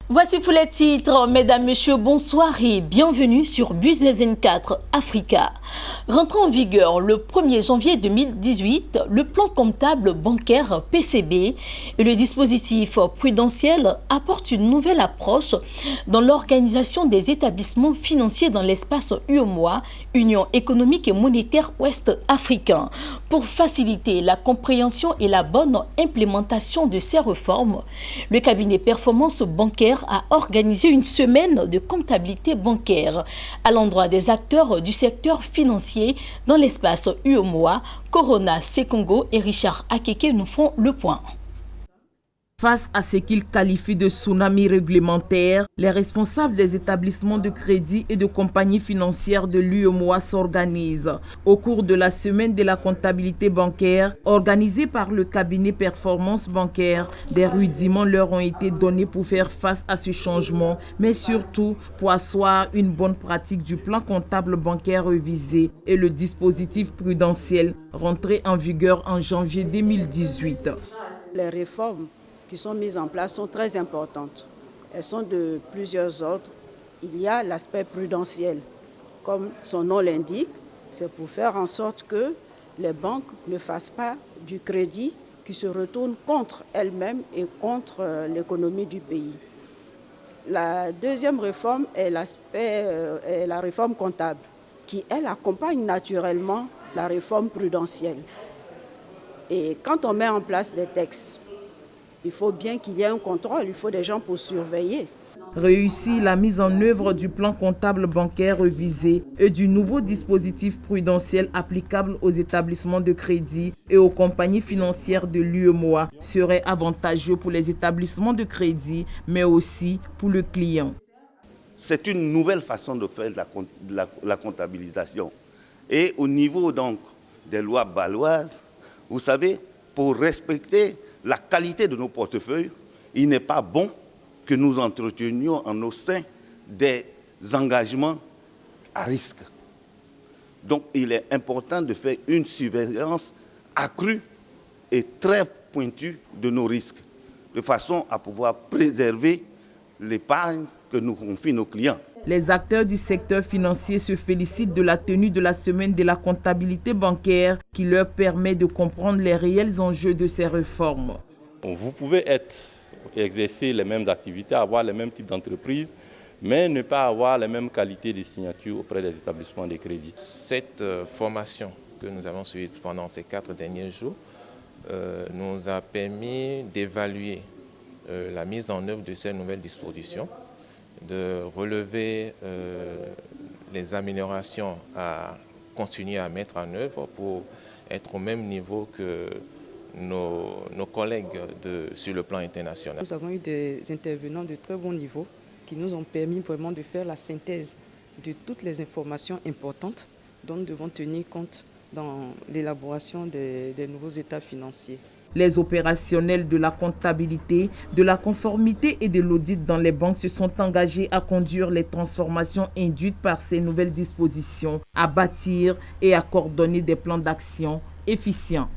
Voici pour les titres. Mesdames, Messieurs, bonsoir et bienvenue sur Business N4 Africa. Rentrant en vigueur le 1er janvier 2018, le plan comptable bancaire PCB et le dispositif prudentiel apportent une nouvelle approche dans l'organisation des établissements financiers dans l'espace UEMOA, Union économique et monétaire ouest-africain. Pour faciliter la compréhension et la bonne implémentation de ces réformes, le cabinet Performance Bancaire a organisé une semaine de comptabilité bancaire à l'endroit des acteurs du secteur financier dans l'espace UEMOA. Corona Sekongo et Richard Akeke nous font le point. Face à ce qu'ils qualifient de tsunami réglementaire, les responsables des établissements de crédit et de compagnies financières de l'UEMOA s'organisent. Au cours de la semaine de la comptabilité bancaire, organisée par le cabinet Performance Bancaire, des rudiments leur ont été donnés pour faire face à ce changement, mais surtout pour asseoir une bonne pratique du plan comptable bancaire révisé et le dispositif prudentiel rentré en vigueur en janvier 2018. Les réformes qui sont mises en place sont très importantes. Elles sont de plusieurs ordres. Il y a l'aspect prudentiel. Comme son nom l'indique, c'est pour faire en sorte que les banques ne fassent pas du crédit qui se retourne contre elles-mêmes et contre l'économie du pays. La deuxième réforme est la réforme comptable, qui, elle, accompagne naturellement la réforme prudentielle. Et quand on met en place des textes, il faut bien qu'il y ait un contrôle, il faut des gens pour surveiller. Réussit la mise en œuvre du plan comptable bancaire révisé et du nouveau dispositif prudentiel applicable aux établissements de crédit et aux compagnies financières de l'UEMOA serait avantageux pour les établissements de crédit, mais aussi pour le client. C'est une nouvelle façon de faire la comptabilisation. Et au niveau donc des lois baloises, vous savez, pour respecter la qualité de nos portefeuilles, il n'est pas bon que nous entretenions en nos seins des engagements à risque. Donc il est important de faire une surveillance accrue et très pointue de nos risques, de façon à pouvoir préserver l'épargne que nous confient nos clients. Les acteurs du secteur financier se félicitent de la tenue de la semaine de la comptabilité bancaire qui leur permet de comprendre les réels enjeux de ces réformes. Vous pouvez exercer les mêmes activités, avoir les mêmes types d'entreprises, mais ne pas avoir les mêmes qualités de signature auprès des établissements de crédit. Cette formation que nous avons suivie pendant ces 4 derniers jours nous a permis d'évaluer la mise en œuvre de ces nouvelles dispositions, de relever les améliorations à continuer à mettre en œuvre pour être au même niveau que nos collègues sur le plan international. Nous avons eu des intervenants de très bon niveau qui nous ont permis vraiment de faire la synthèse de toutes les informations importantes dont nous devons tenir compte dans l'élaboration des nouveaux états financiers. Les opérationnels de la comptabilité, de la conformité et de l'audit dans les banques se sont engagés à conduire les transformations induites par ces nouvelles dispositions, à bâtir et à coordonner des plans d'action efficients.